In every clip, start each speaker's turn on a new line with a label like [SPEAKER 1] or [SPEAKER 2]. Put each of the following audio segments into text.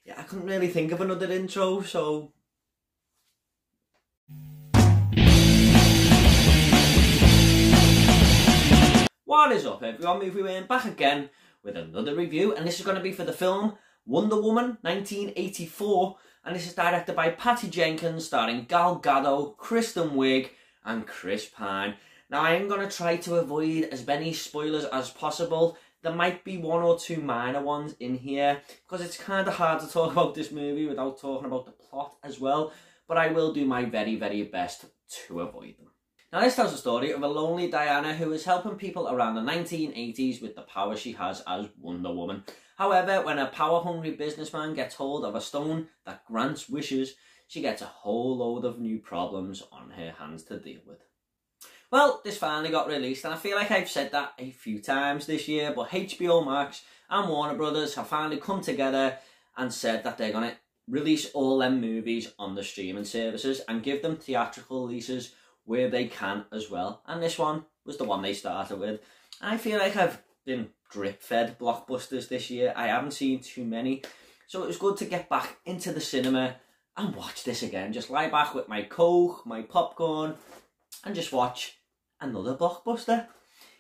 [SPEAKER 1] yeah, I couldn't really think of another intro, so... What is up, everyone? Movie Wayne back again with another review, and this is going to be for the film Wonder Woman 1984, and this is directed by Patty Jenkins, starring Gal Gadot, Kristen Wiig and Chris Pine. Now, I am going to try to avoid as many spoilers as possible. There might be one or two minor ones in here, because it's kind of hard to talk about this movie without talking about the plot as well, but I will do my very, very best to avoid them. Now, this tells the story of a lonely Diana who is helping people around the 1980s with the power she has as Wonder Woman. However, when a power-hungry businessman gets hold of a stone that grants wishes, she gets a whole load of new problems on her hands to deal with. Well, this finally got released, and I feel like I've said that a few times this year, but HBO Max and Warner Brothers have finally come together and said that they're going to release all them movies on the streaming services and give them theatrical releases where they can as well. And this one was the one they started with. I feel like I've been drip-fed blockbusters this year. I haven't seen too many. So it was good to get back into the cinema and watch this again. Just lie back with my Coke, my popcorn, and just watch another blockbuster.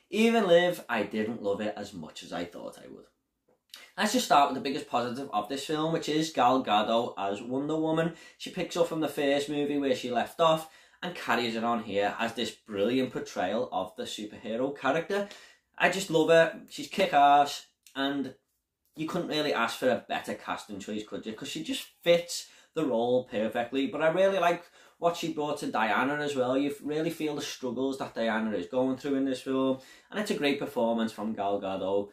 [SPEAKER 1] Even Liv, I didn't love it as much as I thought I would. Let's just start with the biggest positive of this film, which is Gal Gadot as Wonder Woman. She picks up from the first movie where she left off and carries it on here as this brilliant portrayal of the superhero character. I just love her. She's kick-ass, and you couldn't really ask for a better casting choice, could you? Because she just fits the role perfectly. But I really like what she brought to Diana as well. You really feel the struggles that Diana is going through in this film, and it's a great performance from Gal Gadot.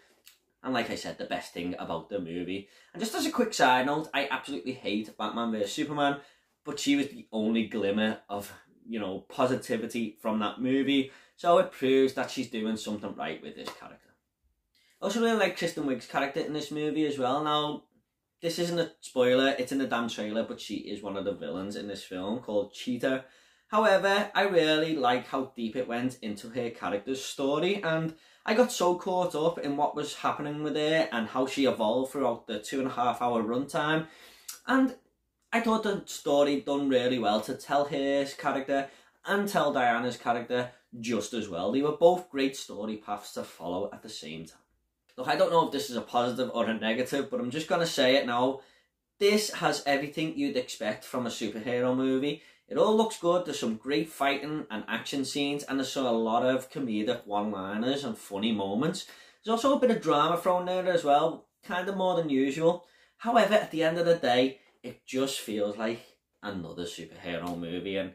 [SPEAKER 1] And like I said, the best thing about the movie. And just as a quick side note, I absolutely hate Batman vs Superman, but she was the only glimmer of, you know, positivity from that movie, so it proves that she's doing something right with this character. I also really like Kristen Wiig's character in this movie as well. Now, this isn't a spoiler, it's in the damn trailer, but she is one of the villains in this film called Cheetah. However, I really like how deep it went into her character's story, and I got so caught up in what was happening with her and how she evolved throughout the 2.5-hour runtime, and I thought the story done really well to tell her character and tell Diana's character just as well. They were both great story paths to follow at the same time. Look, I don't know if this is a positive or a negative, but I'm just going to say it now. This has everything you'd expect from a superhero movie. It all looks good. There's some great fighting and action scenes, and there's a lot of comedic one-liners and funny moments. There's also a bit of drama thrown there as well, kind of more than usual. However, at the end of the day, it just feels like another superhero movie, and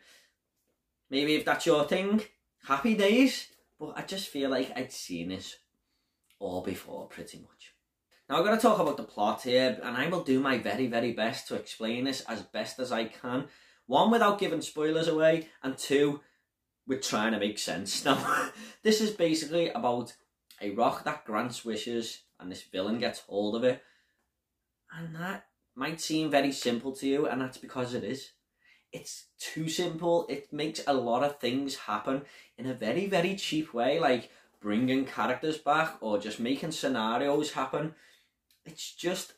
[SPEAKER 1] maybe if that's your thing, happy days, but I just feel like I'd seen this all before, pretty much. Now, I'm going to talk about the plot here, and I will do my very, very best to explain this as best as I can. One, without giving spoilers away, and two, with trying to make sense. Now, this is basically about a rock that grants wishes, and this villain gets hold of it, and that might seem very simple to you, and that's because it is. It's too simple. It makes a lot of things happen in a very, very cheap way, like bringing characters back or just making scenarios happen. It's just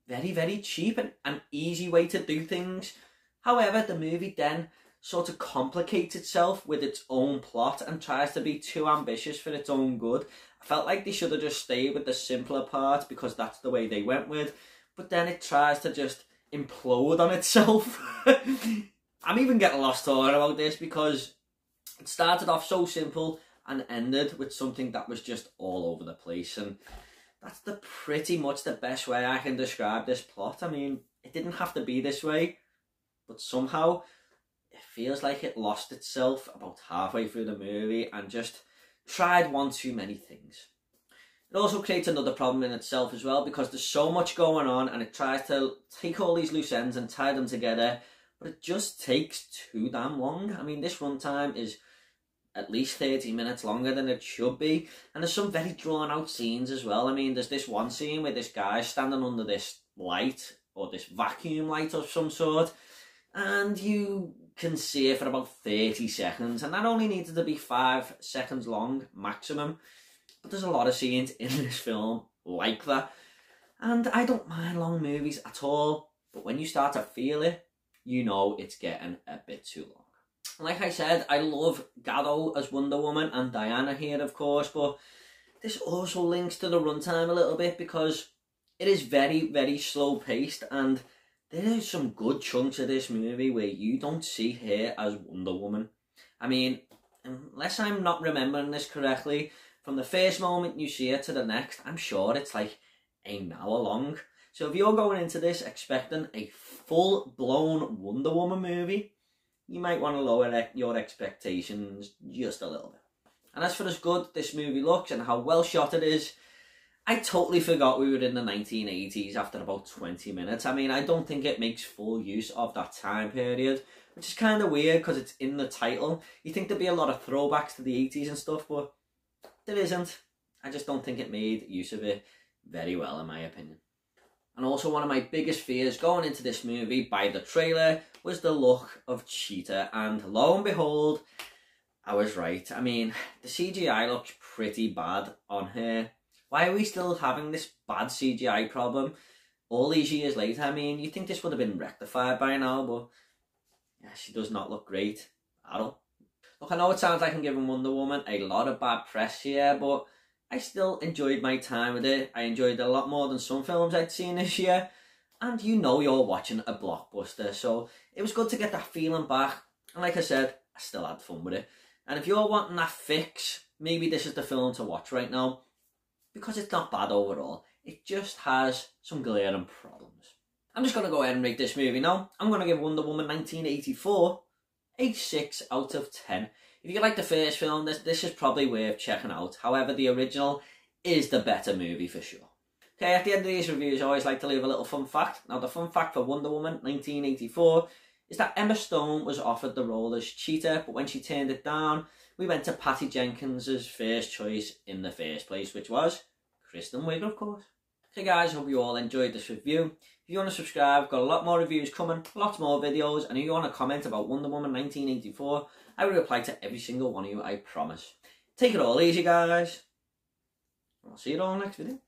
[SPEAKER 1] very, very cheap and an easy way to do things. However, the movie then sort of complicates itself with its own plot and tries to be too ambitious for its own good. I felt like they should have just stayed with the simpler part because that's the way they went with. But then it tries to just implode on itself. I'm even getting lost talking about this because it started off so simple and ended with something that was just all over the place. And that's pretty much the best way I can describe this plot. I mean, it didn't have to be this way, but somehow it feels like it lost itself about halfway through the movie and just tried one too many things. It also creates another problem in itself as well because there's so much going on and it tries to take all these loose ends and tie them together, but it just takes too damn long. I mean, this runtime is at least 30 minutes longer than it should be, and there's some very drawn out scenes as well. I mean, there's this one scene where this guy's standing under this light, or this vacuum light of some sort, and you can see it for about 30 seconds, and that only needed to be 5 seconds long maximum. But there's a lot of scenes in this film like that, And I don't mind long movies at all, but when you start to feel it, you know it's getting a bit too long. Like I said, I love Gadot as Wonder Woman and Diana here, of course, but this also links to the runtime a little bit because it is very, very slow paced, and there is some good chunks of this movie where you don't see her as Wonder Woman. I mean, unless I'm not remembering this correctly, from the first moment you see her to the next, I'm sure it's like an hour long. So if you're going into this expecting a full-blown Wonder Woman movie, you might want to lower your expectations just a little bit. And as for as good this movie looks and how well shot it is, I totally forgot we were in the 1980s after about 20 minutes. I mean, I don't think it makes full use of that time period, which is kind of weird because it's in the title. You think there'd be a lot of throwbacks to the 80s and stuff, but there isn't. I just don't think it made use of it very well, in my opinion. And also one of my biggest fears going into this movie by the trailer was the look of Cheetah, and lo and behold, I was right. I mean, the CGI looks pretty bad on her. Why are we still having this bad CGI problem all these years later? I mean, you'd think this would have been rectified by now, but yeah, she does not look great at all. Look, I know it sounds like I'm giving Wonder Woman a lot of bad press here, but I still enjoyed my time with it. I enjoyed it a lot more than some films I'd seen this year. And you know you're watching a blockbuster, so it was good to get that feeling back. And like I said, I still had fun with it. And if you're wanting that fix, maybe this is the film to watch right now, because it's not bad overall. It just has some glaring problems. I'm just going to go ahead and rate this movie now. I'm going to give Wonder Woman 1984 a 6 out of 10. If you like the first film, this is probably worth checking out. However, the original is the better movie for sure. Okay, at the end of these reviews, I always like to leave a little fun fact. Now, the fun fact for Wonder Woman 1984 is that Emma Stone was offered the role as Cheetah, but when she turned it down, we went to Patty Jenkins' first choice in the first place, which was Kristen Wiig, of course. Okay guys, hope you all enjoyed this review. If you want to subscribe, got a lot more reviews coming, lots more videos, and if you want to comment about Wonder Woman 1984, I will reply to every single one of you, I promise. Take it all easy, guys. I'll see you all next video.